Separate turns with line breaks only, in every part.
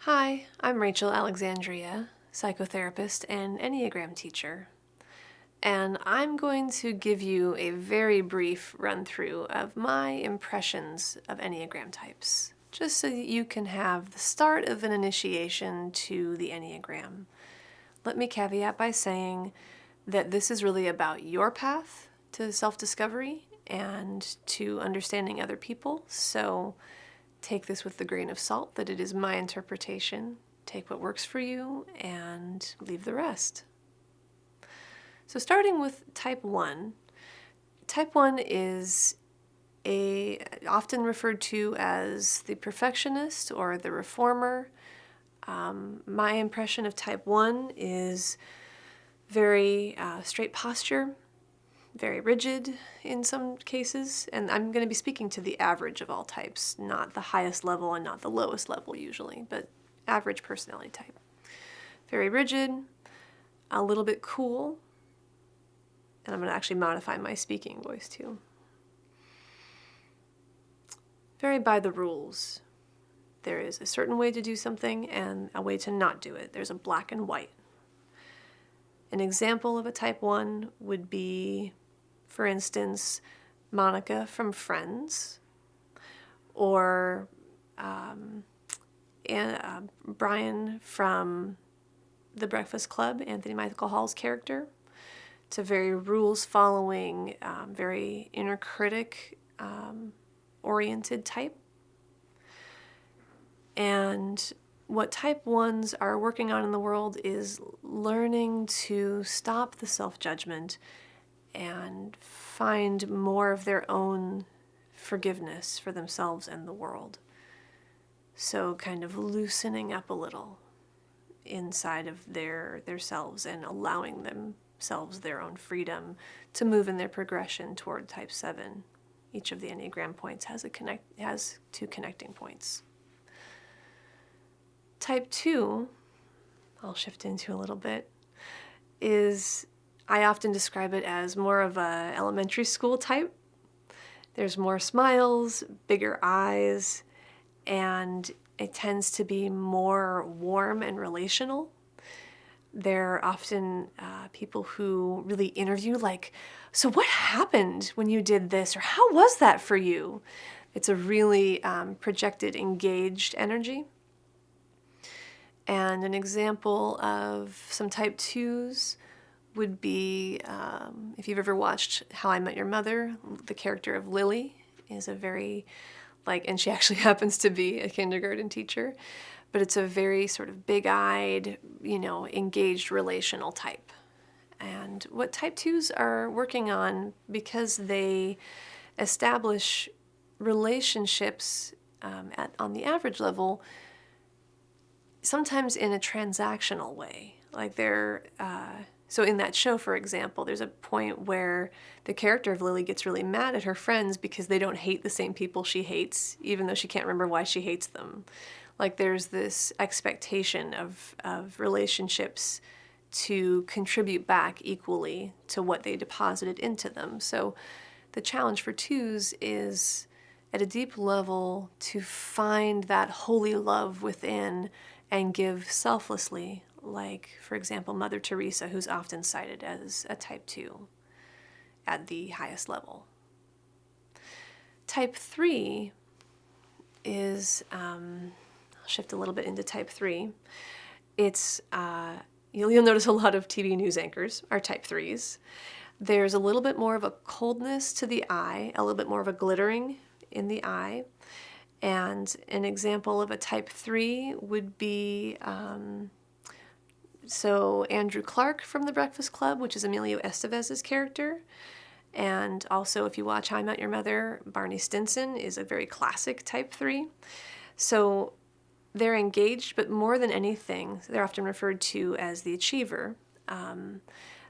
Hi, I'm Rachel Alexandria, psychotherapist and Enneagram teacher, and I'm going to give you a very brief run through of my impressions of Enneagram types, just so that you can have the start of an initiation to the Enneagram. Let me caveat by saying that this is really about your path to self-discovery and to understanding other people, so take this with the grain of salt that it is my interpretation. Take what works for you and leave the rest. So starting with type 1. Type 1 is often referred to as the perfectionist or the reformer. My impression of type 1 is very straight posture, very rigid in some cases, and I'm going to be speaking to the average of all types, not the highest level and not the lowest level usually, but average personality type. Very rigid, a little bit cool, and I'm going to actually modify my speaking voice too. Very by the rules. There is a certain way to do something and a way to not do it. There's a black and white. An example of a type 1 would be, for instance, Monica from Friends, or Brian from The Breakfast Club, Anthony Michael Hall's character. It's a very rules-following, very inner critic oriented type. And what type 1s are working on in the world is learning to stop the self-judgment and find more of their own forgiveness for themselves and the world. So kind of loosening up a little inside of their selves and allowing themselves their own freedom to move in their progression toward type 7. Each of the Enneagram points has two connecting points. Type 2, I'll shift into a little bit, is, I often describe it as more of a elementary school type. There's more smiles, bigger eyes, and it tends to be more warm and relational. They're often people who really interview, like, so what happened when you did this, or how was that for you? It's a really projected, engaged energy. And an example of some type 2s would be, if you've ever watched How I Met Your Mother, the character of Lily is a very, and she actually happens to be a kindergarten teacher, but it's a very sort of big-eyed, engaged relational type. And what type 2s are working on, because they establish relationships on the average level, sometimes in a transactional way. So in that show, for example, there's a point where the character of Lily gets really mad at her friends because they don't hate the same people she hates, even though she can't remember why she hates them. There's this expectation of relationships to contribute back equally to what they deposited into them. So the challenge for 2s is, at a deep level, to find that holy love within and give selflessly, like, for example, Mother Teresa, who's often cited as a type 2 at the highest level. Type 3 is, I'll shift a little bit into type 3. It's, you'll notice a lot of TV news anchors are type 3s. There's a little bit more of a coldness to the eye, a little bit more of a glittering in the eye. And an example of a type 3 would be, so Andrew Clark from The Breakfast Club, which is Emilio Estevez's character. And also, if you watch How I Met Your Mother, Barney Stinson is a very classic type 3. So they're engaged, but more than anything, they're often referred to as the achiever.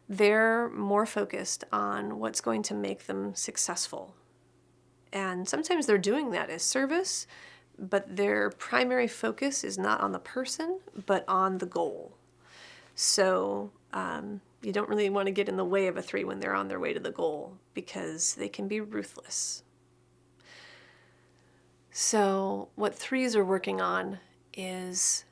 They're more focused on what's going to make them successful. And sometimes they're doing that as service, but their primary focus is not on the person, but on the goal. So you don't really want to get in the way of a 3 when they're on their way to the goal, because they can be ruthless. So what 3s are working on is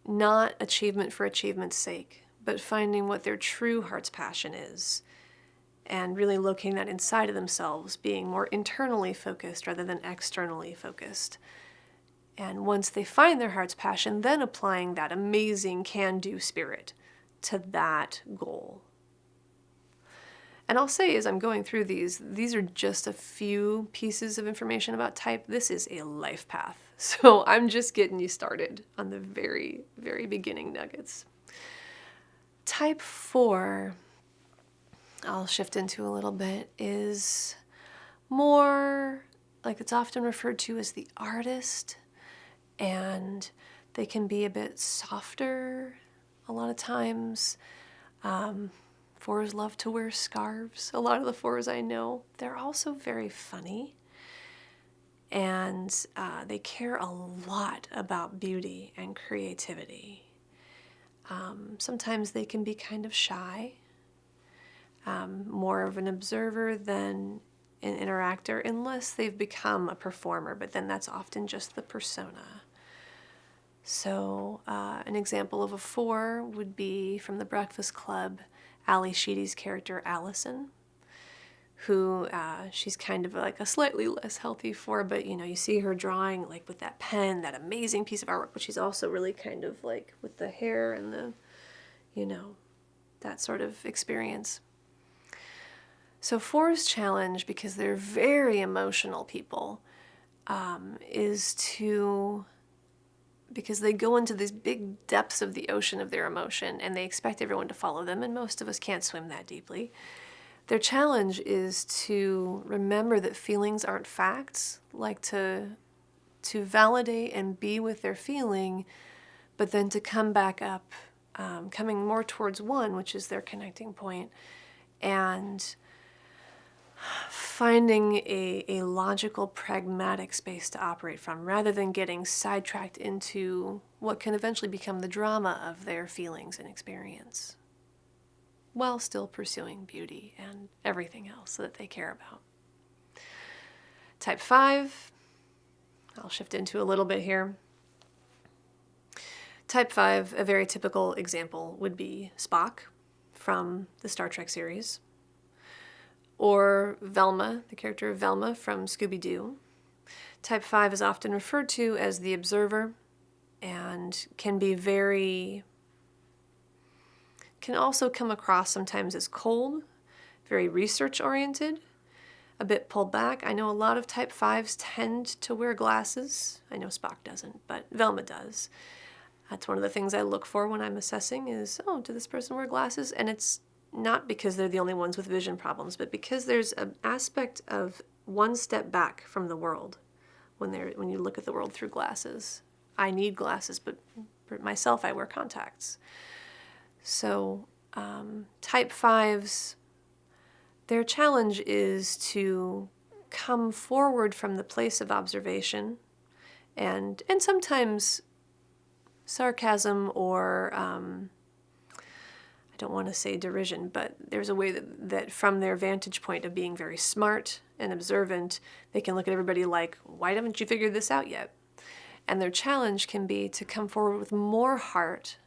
not achievement for achievement's sake, but finding what their true heart's passion is and really locating that inside of themselves, being more internally focused rather than externally focused. And once they find their heart's passion, then applying that amazing can-do spirit to that goal. And I'll say, as I'm going through these are just a few pieces of information about type. This is a life path. So I'm just getting you started on the very, very beginning nuggets. Type 4, I'll shift into a little bit, is more like it's often referred to as the artist, and they can be a bit softer a lot of times. Fours love to wear scarves. A lot of the fours I know, they're also very funny, and they care a lot about beauty and creativity. Sometimes they can be kind of shy, more of an observer than an interactor, unless they've become a performer, but then that's often just the persona. So an example of a 4 would be from The Breakfast Club, Ali Sheedy's character Allison, who she's kind of like a slightly less healthy 4, but you see her drawing like with that pen, that amazing piece of artwork, but she's also really kind of like with the hair and the, that sort of experience. So 4's challenge, because they're very emotional people, because they go into these big depths of the ocean of their emotion and they expect everyone to follow them, and most of us can't swim that deeply. Their challenge is to remember that feelings aren't facts, like to validate and be with their feeling, but then to come back up, coming more towards 1, which is their connecting point, and finding a logical, pragmatic space to operate from, rather than getting sidetracked into what can eventually become the drama of their feelings and experience, while still pursuing beauty and everything else that they care about. Type 5, I'll shift into a little bit here. Type 5, a very typical example would be Spock from the Star Trek series, or Velma, the character of Velma from Scooby-Doo. Type 5 is often referred to as the observer and can also come across sometimes as cold, very research-oriented, a bit pulled back. I know a lot of Type 5s tend to wear glasses. I know Spock doesn't, but Velma does. That's one of the things I look for when I'm assessing is, did this person wear glasses? And it's not because they're the only ones with vision problems, but because there's an aspect of one step back from the world when you look at the world through glasses. I need glasses, but for myself, I wear contacts. So Type 5s, their challenge is to come forward from the place of observation and sometimes sarcasm or I don't want to say derision, but there's a way that from their vantage point of being very smart and observant, they can look at everybody like, why haven't you figured this out yet? And their challenge can be to come forward with more heart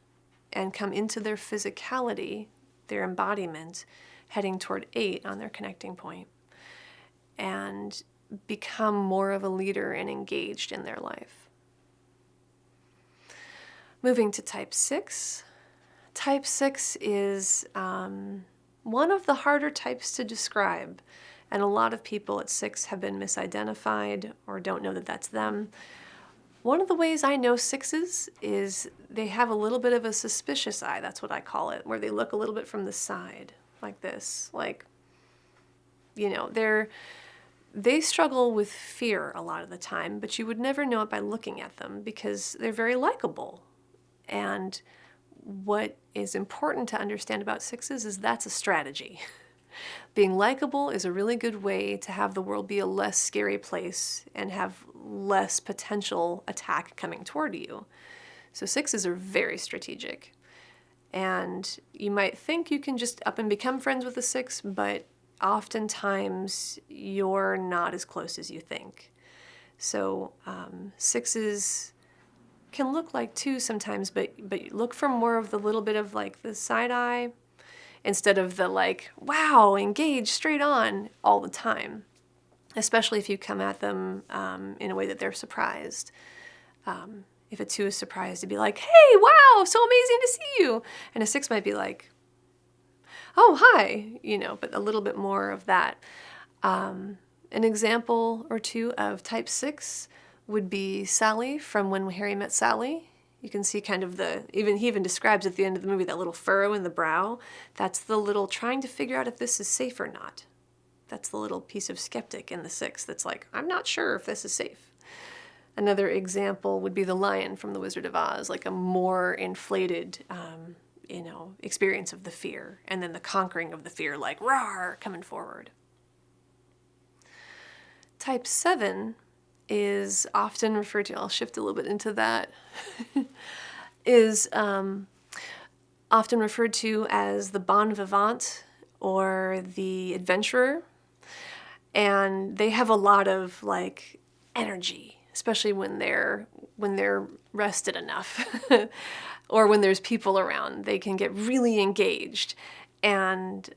and come into their physicality, their embodiment, heading toward 8 on their connecting point, and become more of a leader and engaged in their life. Moving to Type 6. Type 6 is one of the harder types to describe, and a lot of people at 6 have been misidentified or don't know that that's them. One of the ways I know 6s is they have a little bit of a suspicious eye, that's what I call it, where they look a little bit from the side, like this. Like, they struggle with fear a lot of the time, but you would never know it by looking at them because they're very likable. And what is important to understand about 6s is that's a strategy. Being likable is a really good way to have the world be a less scary place and have less potential attack coming toward you. So 6s are very strategic. And you might think you can just up and become friends with a 6, but oftentimes you're not as close as you think. So 6s can look like too sometimes, but look for more of the little bit of like the side eye instead of the like, wow, engage straight on all the time, especially if you come at them in a way that they're surprised. If a 2 is surprised, to be like, hey, wow, so amazing to see you. And a 6 might be like, oh, hi, but a little bit more of that. An example or two of type 6 would be Sally from When Harry Met Sally. You can see kind of he even describes at the end of the movie that little furrow in the brow. That's the little trying to figure out if this is safe or not. That's the little piece of skeptic in the 6 that's like, I'm not sure if this is safe. Another example would be the lion from The Wizard of Oz, like a more inflated, experience of the fear, and then the conquering of the fear, like, roar, coming forward. Type 7 is often referred to, I'll shift a little bit into that, is often referred to as the bon vivant or the adventurer. And they have a lot of like energy, especially when they're rested enough or when there's people around. They can get really engaged. And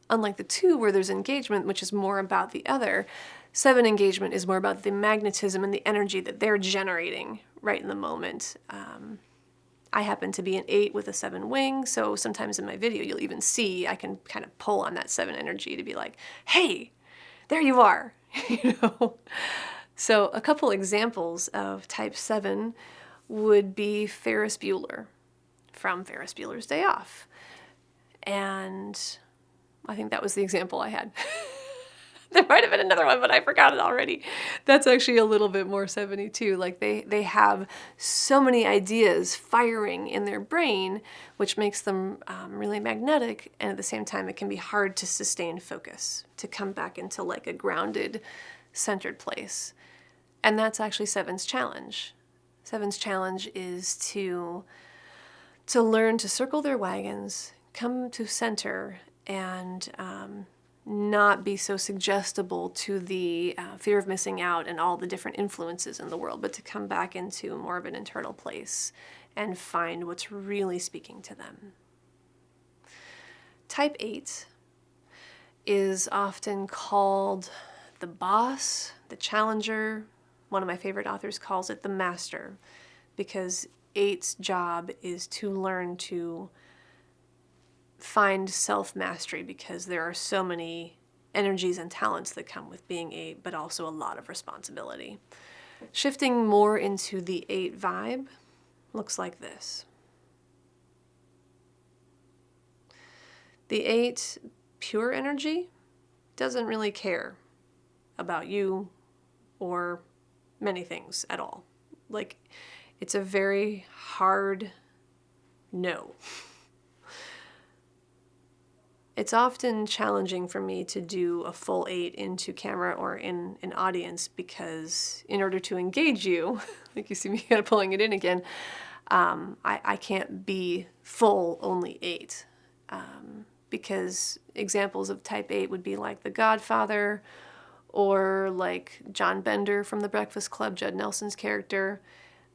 unlike the 2 where there's engagement, which is more about the other, 7 engagement is more about the magnetism and the energy that they're generating right in the moment. I happen to be an 8 with a 7 wing, so sometimes in my video you'll even see I can kind of pull on that 7 energy to be like, hey, there you are. So a couple examples of type 7 would be Ferris Bueller from Ferris Bueller's Day Off. And I think that was the example I had. There might have been another one, but I forgot it already. That's actually a little bit more 72. Like they have so many ideas firing in their brain, which makes them really magnetic. And at the same time, it can be hard to sustain focus, to come back into like a grounded, centered place. And that's actually 7's challenge. 7's challenge is to learn to circle their wagons, come to center, and not be so suggestible to the fear of missing out and all the different influences in the world, but to come back into more of an internal place and find what's really speaking to them. Type 8 is often called the boss, the challenger. One of my favorite authors calls it the master, because 8's job is to learn to find self-mastery, because there are so many energies and talents that come with being 8, but also a lot of responsibility. Shifting more into the 8 vibe looks like this. The 8 pure energy doesn't really care about you or many things at all. Like, it's a very hard no. It's often challenging for me to do a full 8 into camera or in an audience, because in order to engage you, like you see me kind of pulling it in again, I can't be full only 8. Because examples of type 8 would be like The Godfather, or like John Bender from The Breakfast Club, Judd Nelson's character.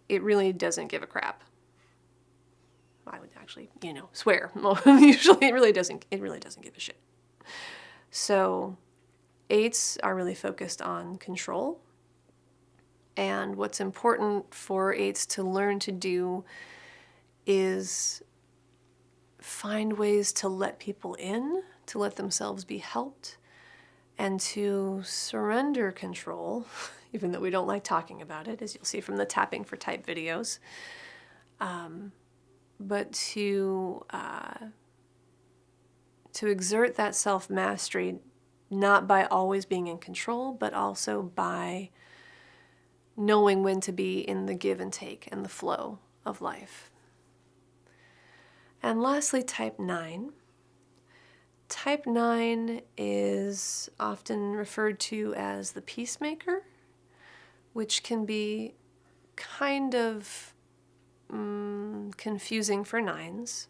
It really doesn't give a crap. I would actually, swear. Usually it really doesn't give a shit. So 8s are really focused on control. And what's important for 8s to learn to do is find ways to let people in, to let themselves be helped, and to surrender control, even though we don't like talking about it, as you'll see from the tapping for type videos. But to exert that self-mastery, not by always being in control, but also by knowing when to be in the give and take and the flow of life. And lastly, type 9. Type 9 is often referred to as the Peacemaker, which can be kind of confusing for 9s,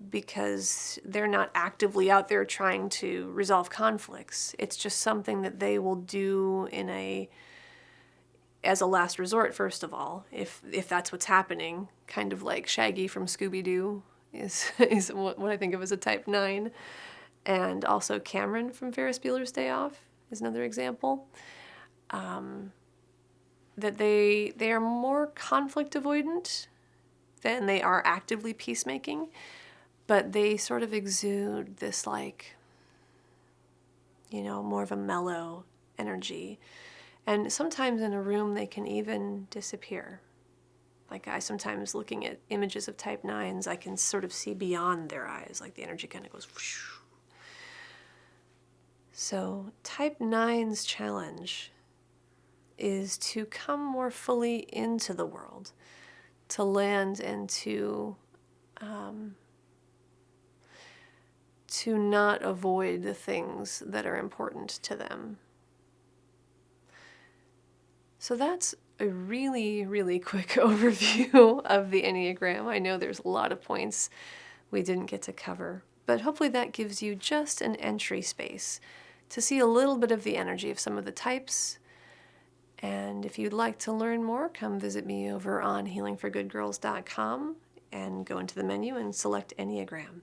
because they're not actively out there trying to resolve conflicts. It's just something that they will do in a as a last resort, first of all, if that's what's happening, kind of like Shaggy from Scooby-Doo is what I think of as a type 9. And also Cameron from Ferris Bueller's Day Off is another example. That they are more conflict avoidant than they are actively peacemaking, but they sort of exude this more of a mellow energy. And sometimes in a room they can even disappear. Like I sometimes looking at images of type 9s, I can sort of see beyond their eyes, like the energy kind of goes whoosh. So type 9's challenge is to come more fully into the world, to land and to not avoid the things that are important to them. So that's a really, really quick overview of the Enneagram. I know there's a lot of points we didn't get to cover, but hopefully that gives you just an entry space to see a little bit of the energy of some of the types. And if you'd like to learn more, come visit me over on healingforgoodgirls.com and go into the menu and select Enneagram.